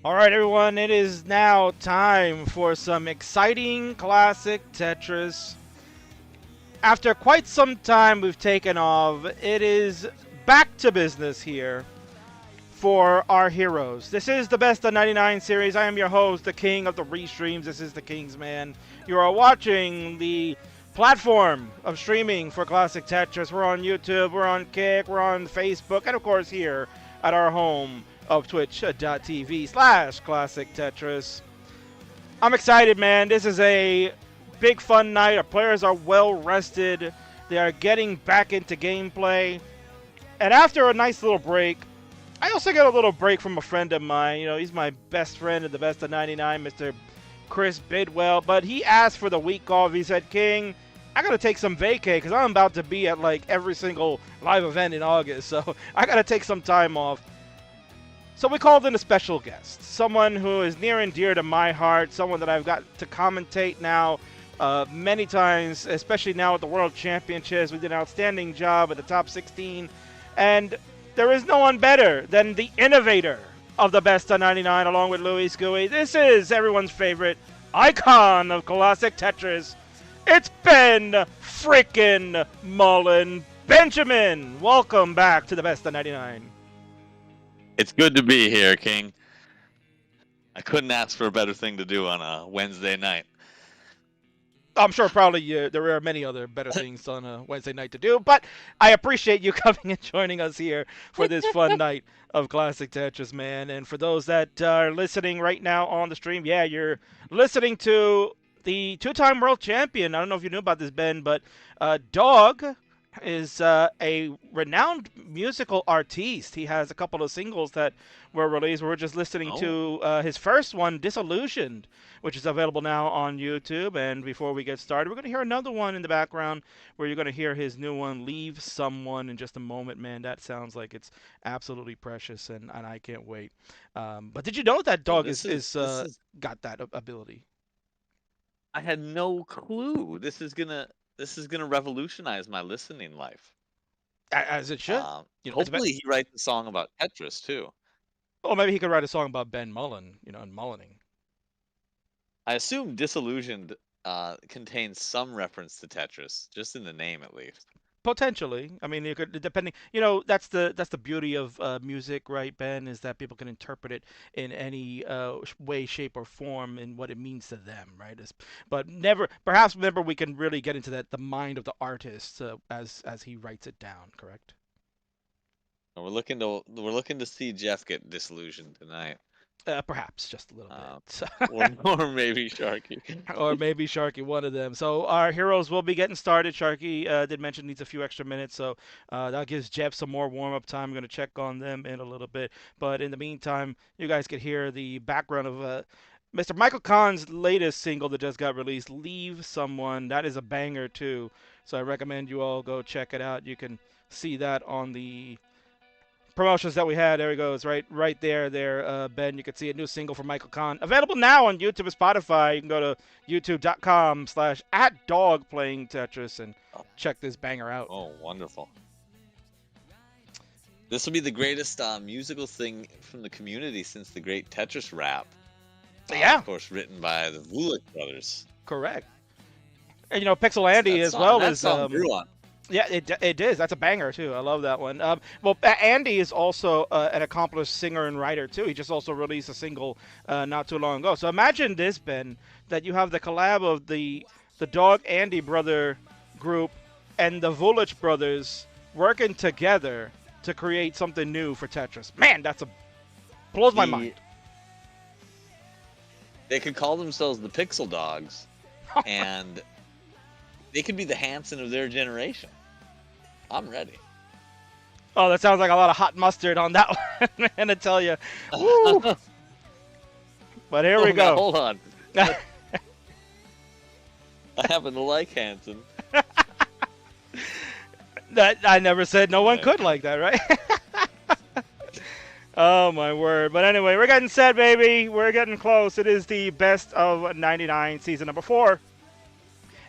All right, everyone, it is now time for some exciting classic Tetris. After quite some time we've taken off, it is back to business here for our heroes. This is the Best of 99 series. I am your host, the king of the restreams. This is the Kingsman. You are watching the platform of streaming for classic Tetris. We're on YouTube, we're on Kick, we're on Facebook, and of course here at our home of twitch.tv/classic Tetris. I'm excited, man. This is a big fun night. Our players are well rested. They are getting back into gameplay. And after a nice little break, I also get a little break from a friend of mine. You know, he's my best friend in the Best of 99, Mr. Chris Bidwell. But he asked for the week off. He said, King, I got to take some vacay because I'm about to be at like every single live event in August. So I got to take some time off. So we called in a special guest, someone who is near and dear to my heart, someone that I've got to commentate now many times, especially now at the World Championships. We did an outstanding job at the top 16. And there is no one better than the innovator of the Best of 99, along with Louis Gooey. This is everyone's favorite icon of classic Tetris. It's Ben frickin' Mullen Benjamin. Welcome back to the Best of 99. It's good to be here, King. I couldn't ask for a better thing to do on a Wednesday night. I'm sure probably there are many other better things on a Wednesday night to do, but I appreciate you coming and joining us here for this fun night of Classic Tetris, man. And for those that are listening right now on the stream, yeah, you're listening to the two-time world champion. I don't know if you knew about this, Ben, but Dog is a renowned musical artiste. He has a couple of singles that were released. We're just listening to his first one, Disillusioned, which is available now on YouTube. And before we get started, we're going to hear another one in the background where you're going to hear his new one, Leave Someone, in just a moment. Man, that sounds like it's absolutely precious, and I can't wait. But did you know that Dog is got that ability? I had no clue. This is gonna revolutionize my listening life. As it should. Hopefully, he writes a song about Tetris too. Or maybe he could write a song about Ben Mullen, and mullening. I assume Disillusioned contains some reference to Tetris, just in the name at least. Potentially. I mean, you could, depending. That's the beauty of music, right, Ben? Is that people can interpret it in any way, shape, or form, in what it means to them, right? But never, perhaps, never we can really get into the mind of the artist as he writes it down. Correct. And we're looking to see Jeff get disillusioned tonight. Perhaps just a little bit. Or maybe Sharky. Or maybe Sharky, one of them. So our heroes will be getting started. Sharky did mention needs a few extra minutes, so that gives Jeff some more warm-up time. I'm going to check on them in a little bit. But in the meantime, you guys could hear the background of Mr. Michael Kahn's latest single that just got released, Leave Someone. That is a banger, too. So I recommend you all go check it out. You can see that on the promotions that we had. There he goes, right there, Ben. You can see a new single from Michael Kahn, available now on YouTube and Spotify. You can go to youtube.com/@dogplayingtetris and check this banger out. Oh, wonderful. This will be the greatest musical thing from the community since the great Tetris rap. Yeah. Of course, written by the Vulic brothers. Correct. And, Pixel Andy as well as... grew on. Yeah, it is. That's a banger, too. I love that one. Well, Andy is also an accomplished singer and writer, too. He just also released a single not too long ago. So imagine this, Ben, that you have the collab of the Dog Andy brother group and the Vulich brothers working together to create something new for Tetris. Man, blows my mind. They could call themselves the Pixel Dogs, and they could be the Hanson of their generation. I'm ready. Oh, that sounds like a lot of hot mustard on that one, man, I tell you. Woo. But here we go. Hold on. I happen to like Hanson. That I never said no one could like that, right? Oh, my word. But anyway, we're getting set, baby. We're getting close. It is the Best of 99 season number 4.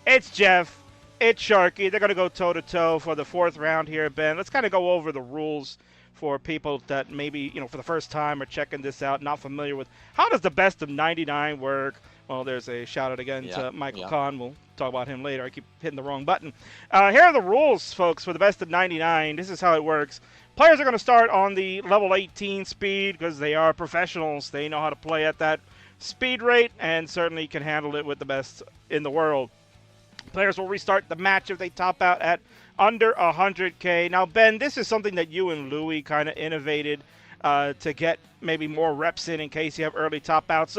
It's Jeff. It's Sharky. They're going to go toe-to-toe for the fourth round here, Ben. Let's kind of go over the rules for people that maybe, for the first time are checking this out, not familiar with how does the best of 99 work. Well, there's a shout out again Yeah, to Michael yeah. Kahn. We'll talk about him later. I keep hitting the wrong button. Here are the rules, folks, for the best of 99. This is how it works. Players are going to start on the level 18 speed because they are professionals. They know how to play at that speed rate and certainly can handle it with the best in the world. Players will restart the match if they top out at under 100K. Now, Ben, this is something that you and Louie kind of innovated to get maybe more reps in case you have early top outs.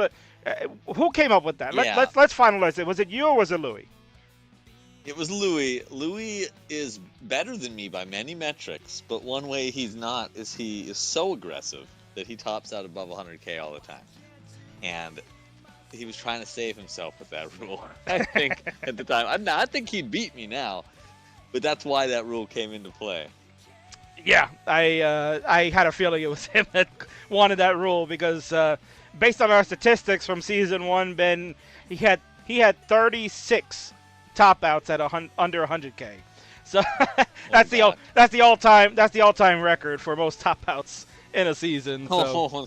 Who came up with that? Yeah. Let's finalize it. Was it you or was it Louie? It was Louis. Louis is better than me by many metrics, but one way he's not is he is so aggressive that he tops out above 100K all the time. And he was trying to save himself with that rule, I think, at the time. I think he'd beat me now, but that's why that rule came into play. Yeah, I had a feeling it was him that wanted that rule because based on our statistics from season 1, Ben, he had 36 top outs at under 100K. So that's the all-time record for most top outs in a season. So.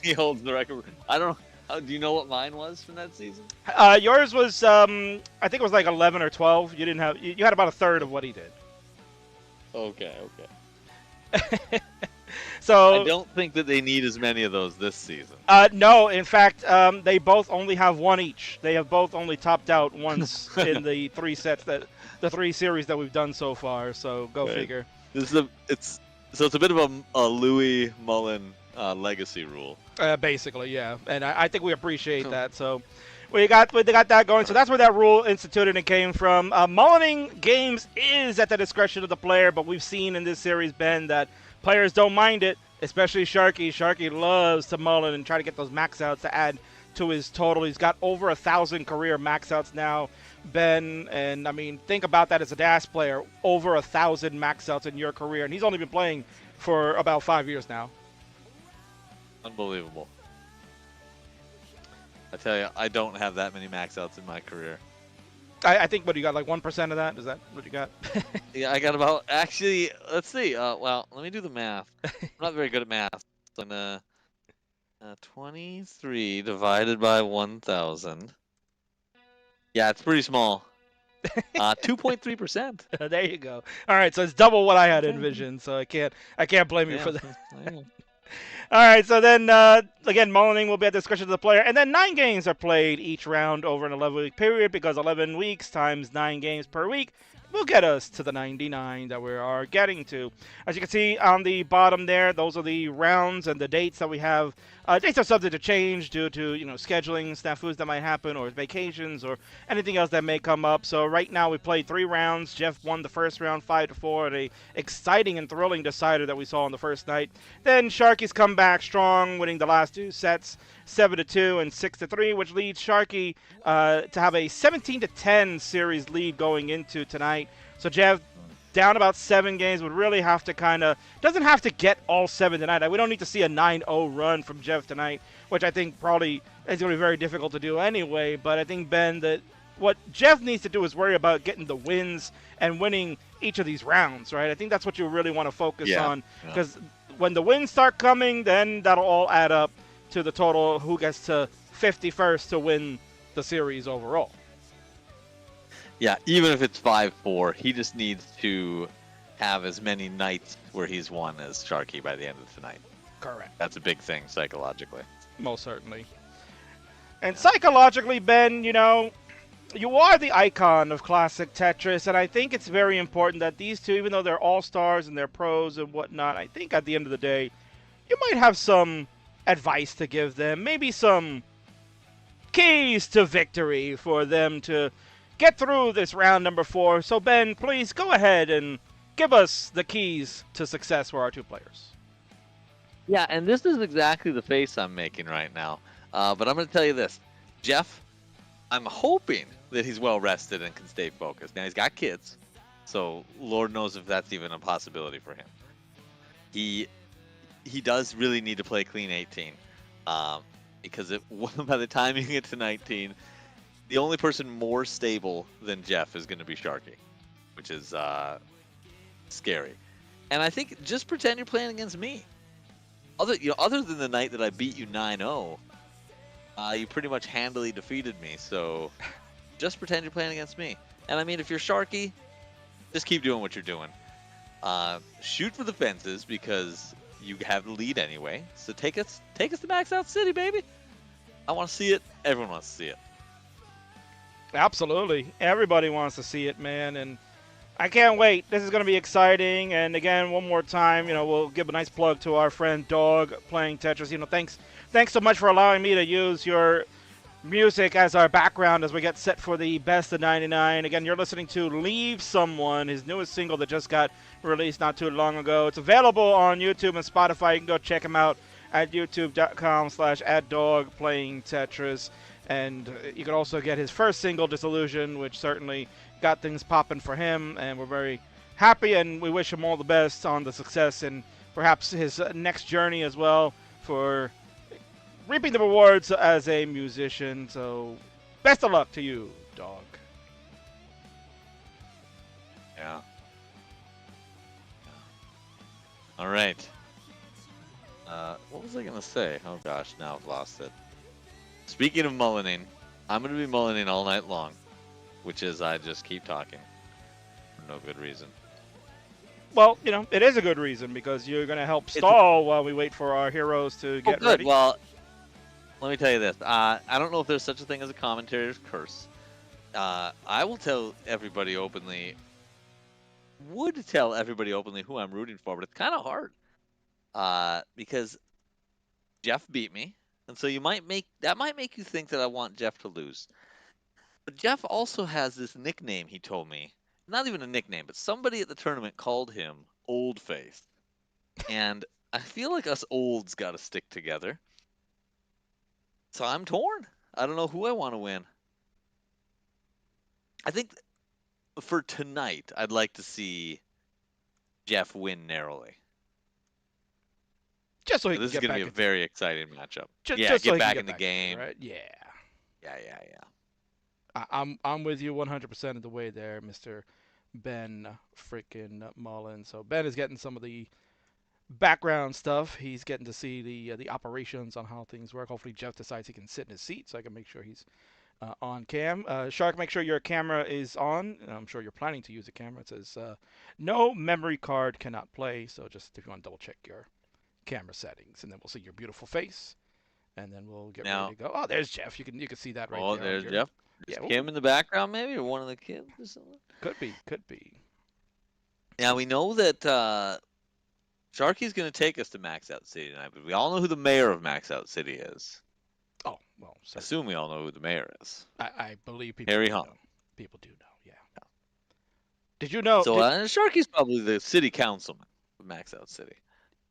He holds the record. I don't. Do you know what mine was from that season? Yours was I think it was like 11 or 12. You didn't have you had about a third of what he did. Okay. So I don't think that they need as many of those this season. No, in fact, they both only have one each. They have both only topped out once in the three series that we've done so far. So go figure. It's a bit of a Louis Mullen legacy rule. Basically, yeah, and I think we appreciate that. So we got that going. So that's where that rule instituted and came from. Mullening games is at the discretion of the player, but we've seen in this series, Ben, that players don't mind it, especially Sharky. Sharky loves to mullen and try to get those max outs to add to his total. He's got over 1,000 career max outs now, Ben. And I mean, think about that as a DAS player, over 1,000 max outs in your career, and he's only been playing for about 5 years now. Unbelievable. I tell you, I don't have that many max outs in my career. I think, what do you got, like 1% of that? Is that what you got? Yeah, I got about, actually, let's see. Well, let me do the math. I'm not very good at math. So I'm gonna 23 divided by 1,000. Yeah, it's pretty small. 2.3%. There you go. All right, so it's double what I had envisioned, so I can't blame you for that. All right, so then, again, mullening will be at the discretion of the player. And then 9 games are played each round over an 11-week period because 11 weeks times 9 games per week will get us to the 99 that we are getting to. As you can see on the bottom there, those are the rounds and the dates that we have. Dates are subject to change due to scheduling snafus that might happen, or vacations, or anything else that may come up. So right now we played 3 rounds. Jeff won the first round 5-4 at a exciting and thrilling decider that we saw on the first night. Then Sharky's come back strong, winning the last 2 sets, 7-2 and 6-3, which leads Sharky to have a 17-10 series lead going into tonight. So Jeff, down about 7 games, would really have to doesn't have to get all 7 tonight. We don't need to see a 9-0 run from Jeff tonight, which I think probably is going to be very difficult to do anyway. But I think, Ben, that what Jeff needs to do is worry about getting the wins and winning each of these rounds, right? I think that's what you really want to focus on, because when the wins start coming, then that'll all add up to the total who gets to 51st to win the series overall. Yeah, even if it's 5-4, he just needs to have as many nights where he's won as Sharky by the end of tonight. Correct. That's a big thing psychologically. Most certainly. And psychologically, Ben, you are the icon of classic Tetris, and I think it's very important that these two, even though they're all-stars and they're pros and whatnot, I think at the end of the day, you might have some advice to give them, maybe some keys to victory for them to get through this round number 4. So, Ben, please go ahead and give us the keys to success for our 2 players. Yeah, and this is exactly the face I'm making right now. But I'm going to tell you this. Jeff, I'm hoping that he's well rested and can stay focused. Now, he's got kids, so Lord knows if that's even a possibility for him. He does really need to play clean 18, because by the time you get to 19, the only person more stable than Jeff is going to be Sharky, which is scary. And I think just pretend you're playing against me. Other than the night that I beat you 9-0, you pretty much handily defeated me. So just pretend you're playing against me. And I mean, if you're Sharky, just keep doing what you're doing. Shoot for the fences because you have the lead anyway. So take us to Max Out City, baby. I want to see it. Everyone wants to see it. Absolutely. Everybody wants to see it, man. And I can't wait. This is going to be exciting. And again, one more time, we'll give a nice plug to our friend Dog playing Tetris. Thanks so much for allowing me to use your music as our background as we get set for the best of 99. Again, you're listening to Leave Someone, his newest single that just got released not too long ago. It's available on YouTube and Spotify. You can go check him out at youtube.com/@dogplayingtetris. And you can also get his first single, Disillusion, which certainly got things popping for him. And we're very happy, and we wish him all the best on the success and perhaps his next journey as well for reaping the rewards as a musician. So, best of luck to you, Dog. Yeah. All right. What was I gonna say? Oh gosh, now I've lost it. Speaking of mullening, I'm gonna be mullening all night long, which is I just keep talking for no good reason. Well, it is a good reason because you're going to help stall while we wait for our heroes to get good. ready. Well, let me tell you this. I don't know if there's such a thing as a commentator's curse. I will tell everybody openly, would tell everybody openly who I'm rooting for, but it's kind of hard. Because Jeff beat me, and so that might make you think that I want Jeff to lose. But Jeff also has this nickname he told me. Not even a nickname, but somebody at the tournament called him Old Face. And I feel like us olds got to stick together. So I'm torn. I don't know who I want to win. I think for tonight, I'd like to see Jeff win narrowly. Just so he This can is get going to back be a very exciting matchup. just Yeah, so get he back can in the get game. right? Yeah. I'm with you 100% of the way there, Mr. Ben freaking Mullen. So Ben is getting some of the background stuff. He's getting to see the operations on how things work. Hopefully Jeff decides he can sit in his seat so I can make sure he's on cam. Shark, make sure your camera is on. I'm sure you're planning to use a camera. It says no memory card cannot play. So just if you want to double check your camera settings, and then we'll see your beautiful face, and then we'll get ready to go. Oh, there's Jeff. You can see that right there. There's Jeff. Yeah, Kim in the background, maybe, or one of the kids or something. Could be. Now we know that Sharky's going to take us to Max Out City tonight, but we all know who the mayor of Max Out City is. Oh well, I assume we all know who the mayor is. I believe people Harry do Hunt. know. People do know. Yeah. Did you know? So Sharky's probably the city councilman of Max Out City.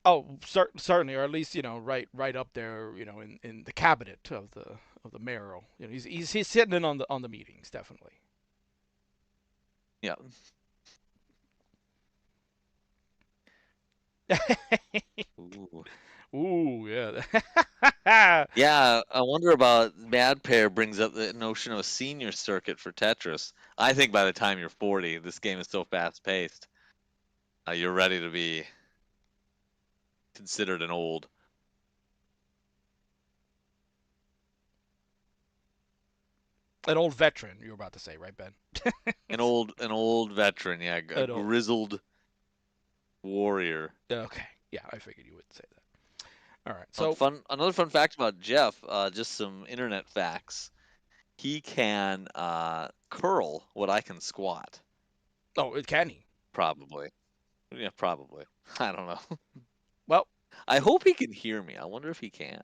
Oh, certainly, or at least right up there, in the cabinet of the mayoral. He's sitting in on the meetings, definitely. Yeah. Ooh. Ooh, yeah. Yeah, I wonder about Mad Pair brings up the notion of a senior circuit for Tetris. I think by the time you're 40, this game is so fast paced, you're ready to be considered an old. An old veteran, you were about to say, right, Ben? An old veteran, yeah, a grizzled warrior. Okay, yeah, I figured you would say that. All right, so another fun fact about Jeff, just some internet facts. He can curl what I can squat. Oh, can he? Probably. Yeah, probably. I don't know. Well, I hope he can hear me. I wonder if he can.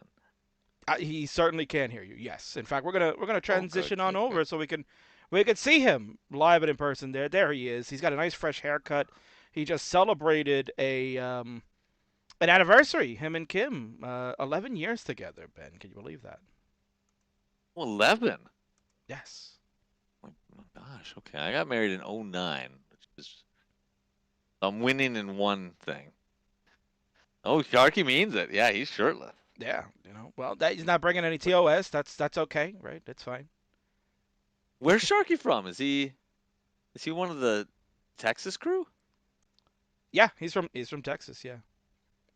He certainly can hear you. Yes. In fact, we're gonna transition good, on over so we can see him live and in person. There he is. He's got a nice fresh haircut. He just celebrated an anniversary. Him and Kim, 11 years together. Ben, can you believe that? 11. Yes. Oh my gosh. Okay, I got married in 09, which is I'm winning in one thing. Oh, Sharky means it. Yeah, he's shirtless. Yeah. Well, he's not bringing any TOS. That's okay, right? That's fine. Where's Sharky from? Is he one of the Texas crew? Yeah, he's from Texas. Yeah,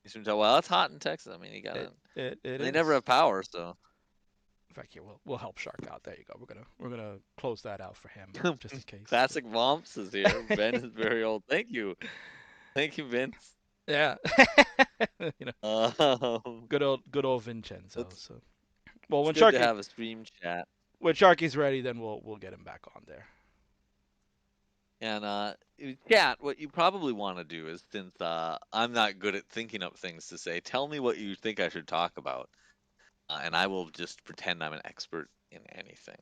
He's from well, it's hot in Texas. I mean, you gotta. it They never is. have power, so. In fact, yeah, we'll help Shark out. There you go. We're gonna close that out for him just in case. Classic Vomps is here. Ben is very old. Thank you, Vince. Yeah. you know, Um, good old Vincenzo. it's So, well, it's when good to Sharky have a stream chat. when Sharky's ready, then we'll get him back on there. And chat, what you probably want to do is, since I'm not good at thinking up things to say, tell me what you think I should talk about, and I will just pretend I'm an expert in anything.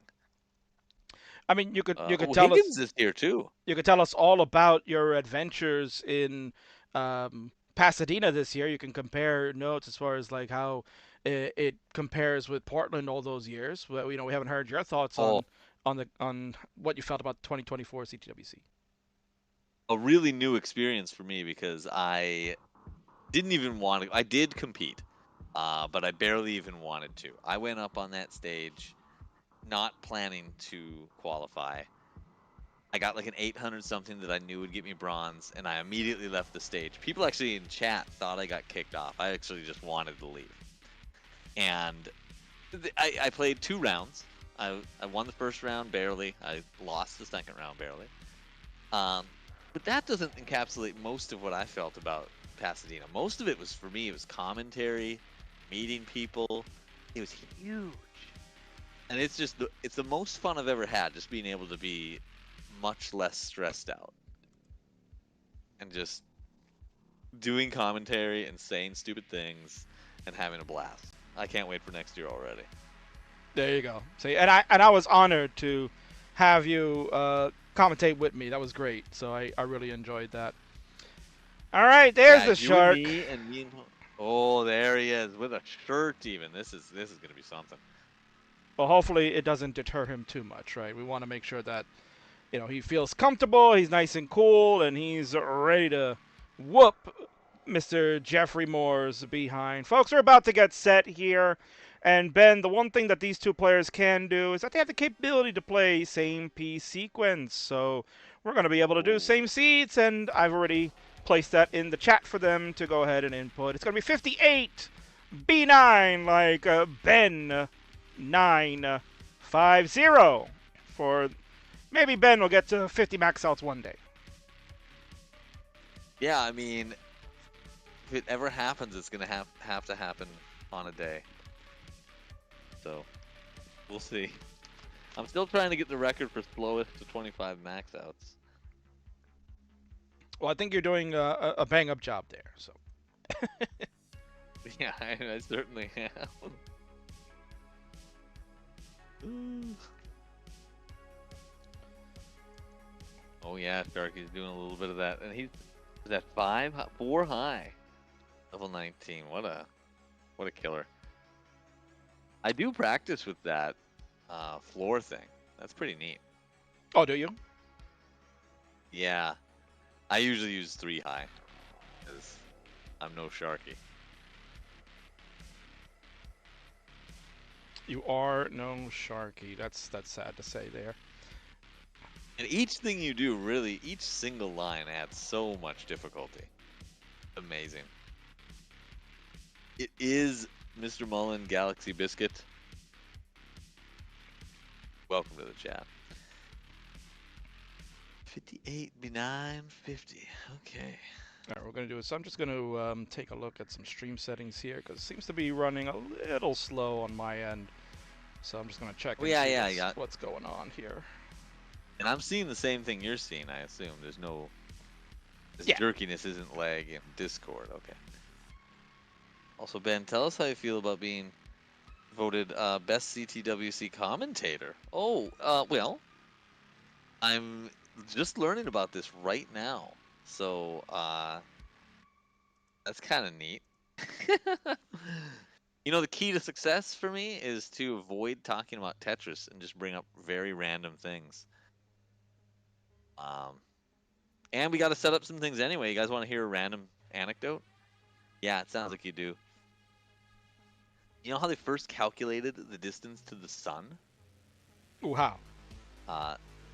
I mean, you could Oh, tell us Higgins is here too. you could tell us all about your adventures in Pasadena this year. You can compare notes as far as like how it compares with Portland all those years. Well, we haven't heard your thoughts Oh, on what you felt about 2024 CTWC. a really new experience for me because I didn't even want to. I did compete, but I barely even wanted to. I went up on that stage not planning to qualify. I got like an 800 something that I knew would get me bronze, and I immediately left the stage. People actually in chat thought I got kicked off. I actually just wanted to leave. And I played 2 rounds. I won the first round barely. I lost the second round barely. But that doesn't encapsulate most of what I felt about Pasadena. Most of it was for me. It was commentary, meeting people. It was huge, and it's the most fun I've ever had. Just being able to be much less stressed out and just doing commentary and saying stupid things and having a blast. I can't wait for next year already. There you go. See, and I was honored to have you commentate with me. That was great. So I really enjoyed that. All right, there's Yeah, the you and Shark. me and oh, there he is with a shirt even. This is gonna be something. Well, hopefully it doesn't deter him too much, right? We want to make sure that he feels comfortable, he's nice and cool, and he's ready to whoop Mr. Jeffrey Moore's behind. Folks, we're about to get set here. And Ben, the one thing that these two players can do is that they have the capability to play same piece sequence. So we're going to be able to do Ooh. same seats, and I've already placed that in the chat for them to go ahead and input. It's going to be 58 B9 like Ben 950 for maybe Ben will get to 50 max outs one day. Yeah, I mean, if it ever happens, it's gonna have to happen on a day. So we'll see. I'm still trying to get the record for slowest to 25 max outs. Well, I think you're doing a bang up job there. So Yeah, I certainly have. Oh yeah, Sharky's doing a little bit of that, and he's at 4 high, level 19. What a killer! I do practice with that floor thing. That's pretty neat. oh, do you? Yeah, I usually use 3 high because I'm no Sharky. You are no Sharky. That's sad to say there. And each thing you do, really, each single line adds so much difficulty. Amazing. It is Mr. Mullen Galaxy Biscuit. Welcome to the chat. 58 B9 50. Okay. All right, we're going to do it. So I'm just going to take a look at some stream settings here because it seems to be running a little slow on my end. So I'm just going to check and see what's going on here. And I'm seeing the same thing you're seeing, I assume. There's no... This Yeah. jerkiness isn't lag in Discord. Okay. Also, Ben, tell us how you feel about being voted best CTWC commentator. Oh, well, I'm just learning about this right now. So, that's kind of neat. You know, the key to success for me is to avoid talking about Tetris and just bring up very random things. And we got to set up some things anyway. You guys want to hear a random anecdote? Yeah, it sounds like you do. You know how they first calculated the distance to the sun? Ooh, how?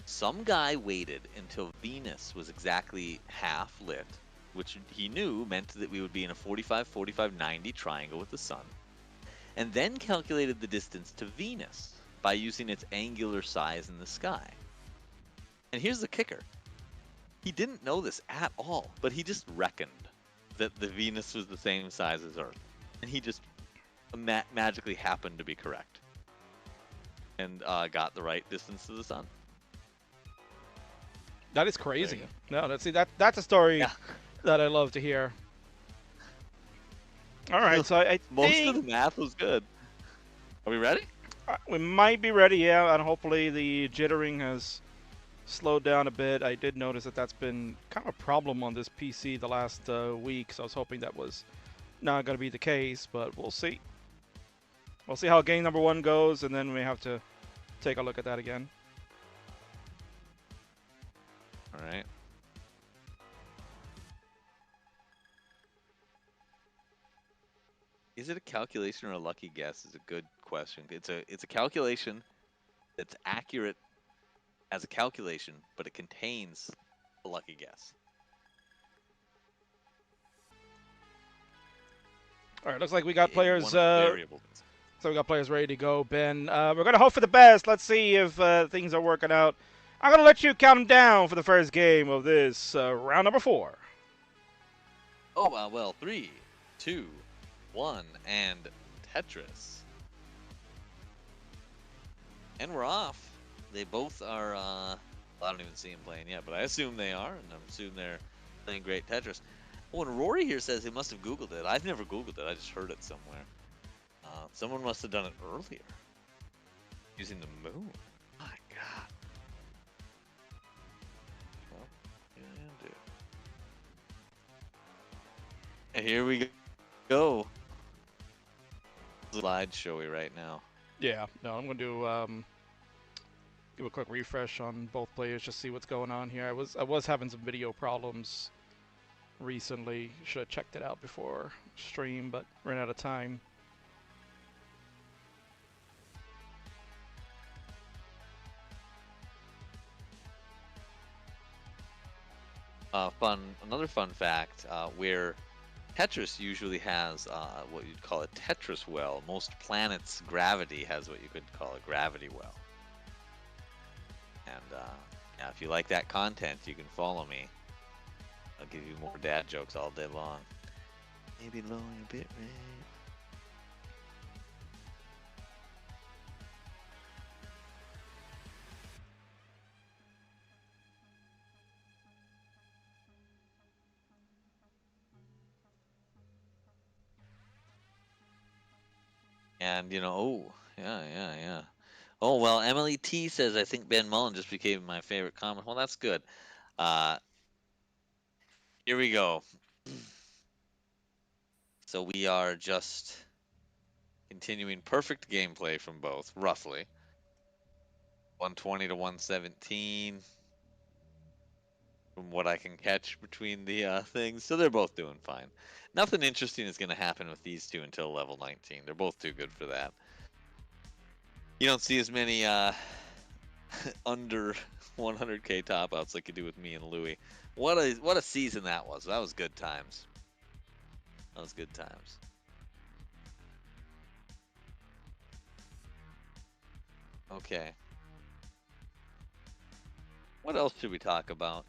Some guy waited until Venus was exactly half lit, which he knew meant that we would be in a 45, 45, 90 triangle with the sun, and then calculated the distance to Venus by using its angular size in the sky. And here's the kicker. He didn't know this at all, but he just reckoned that the Venus was the same size as Earth. And he just magically happened to be correct. And got the right distance to the sun. That is crazy. No, that's a story Yeah. that I love to hear. All right, so I Most think of the math was good. Are we ready? we might be ready, yeah, and hopefully the jittering has slowed down a bit. I did notice that that's been kind of a problem on this PC the last week, so I was hoping that was not going to be the case, but we'll see. We'll see how game number 1 goes, and then we have to take a look at that again. All right. Is it a calculation or a lucky guess? Is a good question. It's a calculation that's accurate as a calculation, but it contains a lucky guess. All right, looks like we got players. One of the variables. So we got players ready to go, Ben. We're gonna hope for the best. Let's see if things are working out. I'm gonna let you count them down for the first game of this round number 4. Oh, well, 3, 2, 1, and Tetris. And we're off. They both are, I don't even see them playing yet, but I assume they are, and I assume they're playing great Tetris. Oh, and Rory here says he must have Googled it. I've never Googled it, I just heard it somewhere. Someone must have done it earlier. Using the moon. My God. Well, and And here we go. Slide showy right now. Yeah, no, I'm gonna do give a quick refresh on both players, just see what's going on here. I was having some video problems recently. Should have checked it out before stream, but ran out of time. Another fun fact, where Tetris usually has what you'd call a Tetris well. Most planets' gravity has what you could call a gravity well. And yeah, if you like that content, you can follow me. I'll give you more dad jokes all day long. Maybe lower a bit, right? And, oh, yeah. Oh, well, Emily T says, I think Ben Mullen just became my favorite comic. Well, that's good. Here we go. So we are just continuing perfect gameplay from both, roughly. 120 to 117. From what I can catch between the things. So they're both doing fine. Nothing interesting is going to happen with these two until level 19. They're both too good for that. You don't see as many under 100k top outs like you do with me and Louie. What a season that was. That was good times. That was good times. Okay. What else should we talk about?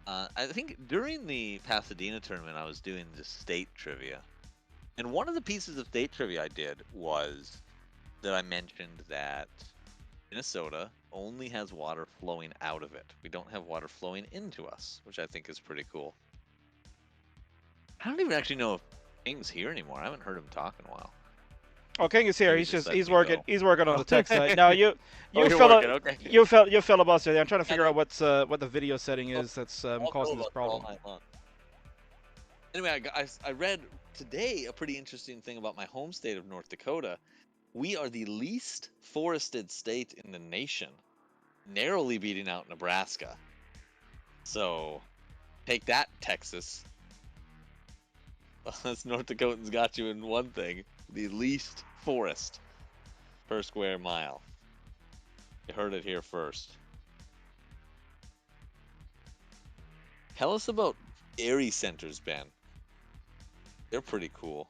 I think during the Pasadena tournament, I was doing the state trivia. And one of the pieces of state trivia I did was that I mentioned that Minnesota only has water flowing out of it. We don't have water flowing into us, which I think is pretty cool. I don't even actually know if King's here anymore. I haven't heard him talk in a while. Oh, King is here. He's Working. go. He's working on the tech side. Now you Okay. you filibuster there. I'm trying to figure out what the video setting is that's causing this problem. Anyway, I read today a pretty interesting thing about my home state of North Dakota. We are the least forested state in the nation, narrowly beating out Nebraska. So, take that, Texas. Us North Dakotans got you in one thing. The least forest per square mile. You heard it here first. Tell us about Dairy centers, Ben. They're pretty cool.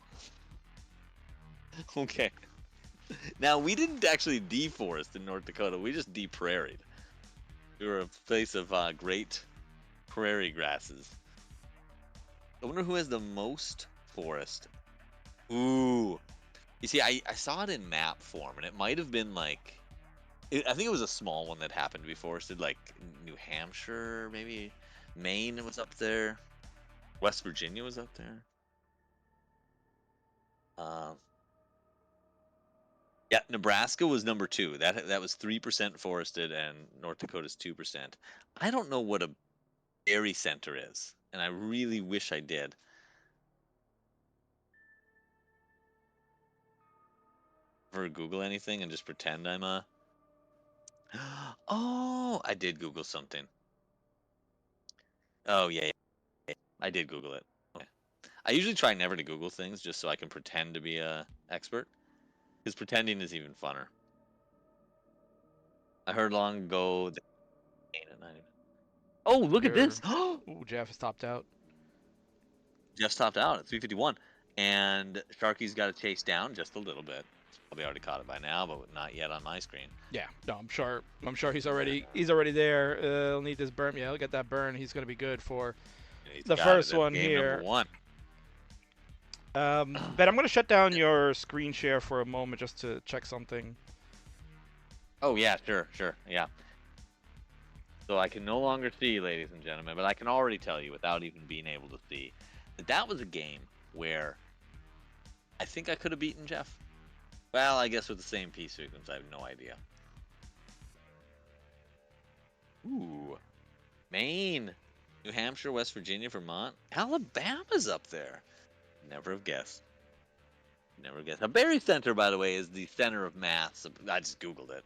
Okay. Now, we didn't actually deforest in North Dakota. We just de-prairied. We were a place of great prairie grasses. I wonder who has the most forest. Ooh. You see, I saw it in map form, and it might have been like... I think it was a small one that happened to be forested, like New Hampshire, maybe. Maine was up there. West Virginia was up there. Yeah, Nebraska was number 2. That was 3% forested, and North Dakota's 2%. I don't know what a berry center is, and I really wish I did. Ever Google anything and just pretend I'm a... Oh, I did Google something. Oh, yeah, I did Google it. Okay. I usually try never to Google things just so I can pretend to be a expert, because pretending is even funner. I heard long ago that... Oh, look at this! Ooh, Jeff has topped out. Just topped out at 351, and Sharky's got to chase down just a little bit. He's probably already caught it by now, but not yet on my screen. Yeah, no, I'm sure he's already there. He'll need this burn. Yeah, he'll get that burn. He's gonna be good for the first one here. Number 1. Ben, I'm gonna shut down your screen share for a moment just to check something. Oh yeah, sure, yeah. So I can no longer see, ladies and gentlemen, but I can already tell you without even being able to see that was a game where I think I could have beaten Jeff. Well, I guess with the same piece sequence, I have no idea. Ooh, Maine, New Hampshire, West Virginia, Vermont, Alabama's up there. Never have guessed. Never guessed. A berry center, by the way, is the center of mass. I just Googled it.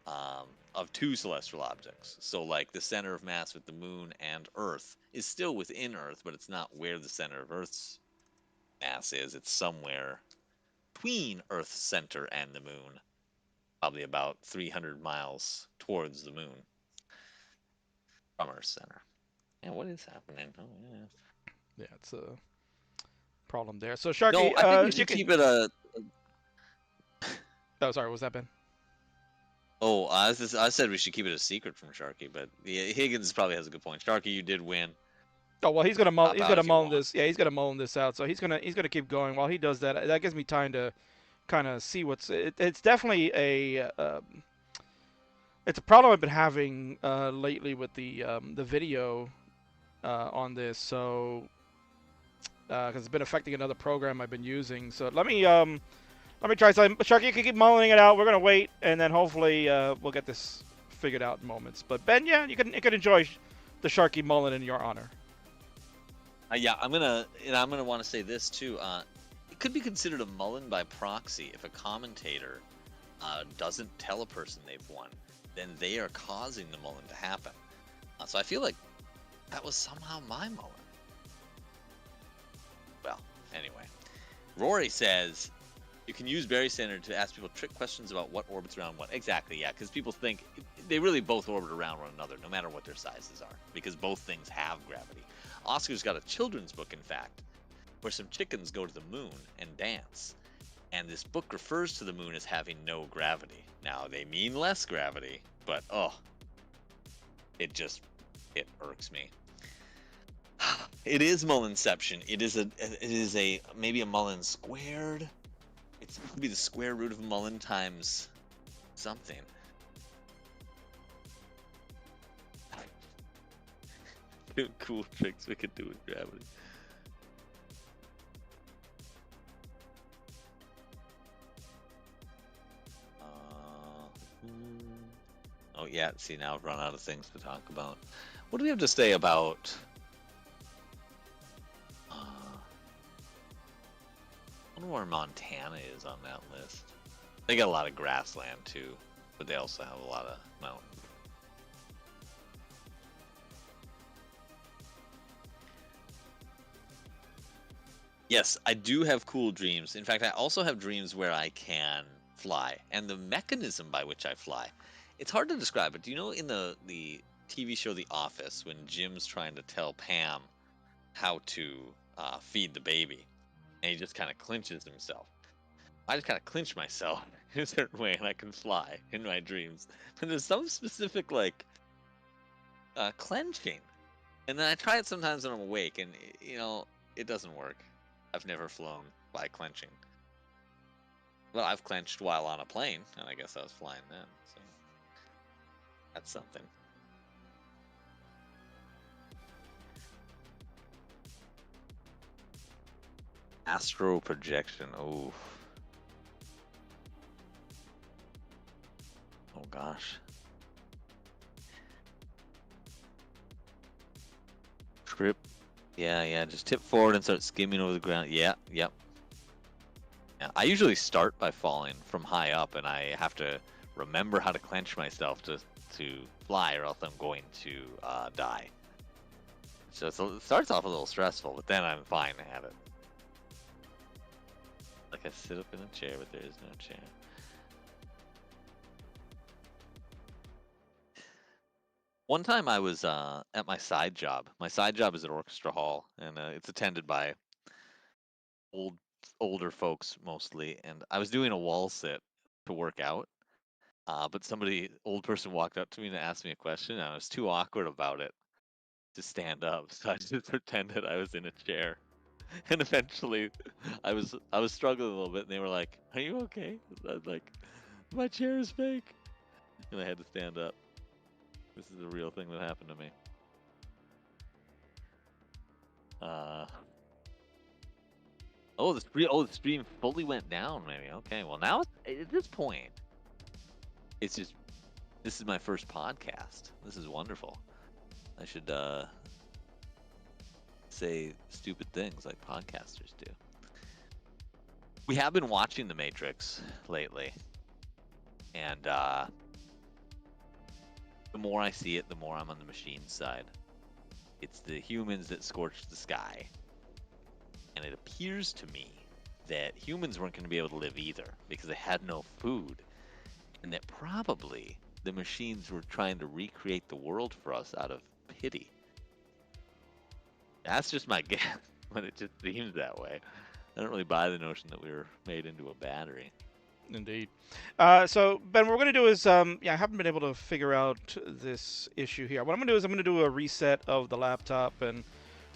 Of 2 celestial objects. So, like, the center of mass with the moon and Earth is still within Earth, but it's not where the center of Earth's mass is. It's somewhere between Earth's center and the moon. Probably about 300 miles towards the moon from Earth's center. Yeah, what is happening? Oh, yeah. Yeah, it's a problem there. So, Sharky, no, I think we should keep it a... Oh, sorry, what was that, Ben? Oh, I said we should keep it a secret from Sharky, but Higgins probably has a good point. Sharky, you did win. Oh well, he's gonna mull this. Yeah, he's gonna mull this out. So he's gonna keep going. While he does that, that gives me time to kind of see what's. It's definitely a. It's a problem I've been having lately with the video on this. So because it's been affecting another program I've been using. So let me try something. Sharky, you can keep mulling it out. We're gonna wait, and then hopefully we'll get this figured out in moments. But Ben, yeah, you can enjoy the Sharky mullen in your honor. Yeah, I'm gonna want to say this too. It could be considered a mullen by proxy if a commentator doesn't tell a person they've won, then they are causing the mullen to happen. So I feel like that was somehow my mullen. Well, anyway, Rory says you can use Berry Center to ask people trick questions about what orbits around what. Exactly, yeah, because people think they really both orbit around one another, no matter what their sizes are, because both things have gravity. Oscar's got a children's book, in fact, where some chickens go to the moon and dance. And this book refers to the moon as having no gravity. Now, they mean less gravity, but it irks me. It is Mullenception. It is maybe a Mullen squared. It's supposed to be the square root of Mullen times something. Cool tricks we could do with gravity. Oh yeah, see, now I've run out of things to talk about. What do we have to say about... I wonder where Montana is on that list. They got a lot of grassland too, but they also have a lot of mountains. Yes, I do have cool dreams. In fact, I also have dreams where I can fly. And the mechanism by which I fly, it's hard to describe, but do you know in the TV show The Office, when Jim's trying to tell Pam how to feed the baby, and he just kind of clinches himself. I just kind of clinch myself in a certain way, and I can fly in my dreams. And there's some specific like clenching, and then I try it sometimes when I'm awake, and it doesn't work. I've never flown by clenching. Well, I've clenched while on a plane, and I guess I was flying then, so that's something. Astral projection. Oh. Oh gosh. Trip. Yeah. Just tip forward and start skimming over the ground. Yeah. Yeah. I usually start by falling from high up, and I have to remember how to clench myself to fly, or else I'm going to die. So it starts off a little stressful, but then I'm fine at it. Like I sit up in a chair, but there is no chair. One time I was at my side job. My side job is at Orchestra Hall, and it's attended by older folks mostly. And I was doing a wall sit to work out, but old person walked up to me and asked me a question, and I was too awkward about it to stand up, so I just pretended I was in a chair. And eventually, I was struggling a little bit, and they were like, "Are you okay?" I was like, "My chair is fake," and I had to stand up. This is a real thing that happened to me. The stream fully went down. Maybe okay. Well, now at this point, it's just this is my first podcast. This is wonderful. I should say stupid things like podcasters do. We have been watching The Matrix lately, and the more I see it, the more I'm on the machine side. It's the humans that scorched the sky. And it appears to me that humans weren't going to be able to live either because they had no food. And that probably the machines were trying to recreate the world for us out of pity. That's just my guess, but it just seems that way. I don't really buy the notion that we were made into a battery. Indeed. So, Ben, what we're going to do is, I haven't been able to figure out this issue here. What I'm going to do is I'm going to do a reset of the laptop, and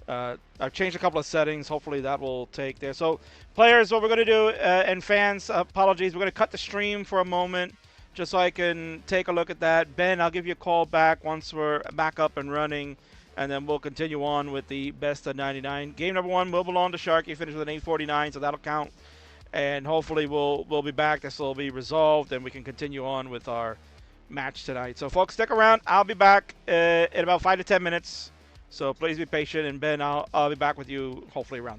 I've changed a couple of settings. Hopefully that will take there. So, players, what we're going to do, and fans, apologies, we're going to cut the stream for a moment just so I can take a look at that. Ben, I'll give you a call back once we're back up and running, and then we'll continue on with the best of 99. Game number 1 will belong to Sharky. Finished with an 849, so that'll count. And hopefully we'll be back. This will be resolved, and we can continue on with our match tonight. So, folks, stick around. I'll be back in about 5 to 10 minutes. So please be patient, and Ben, I'll be back with you hopefully around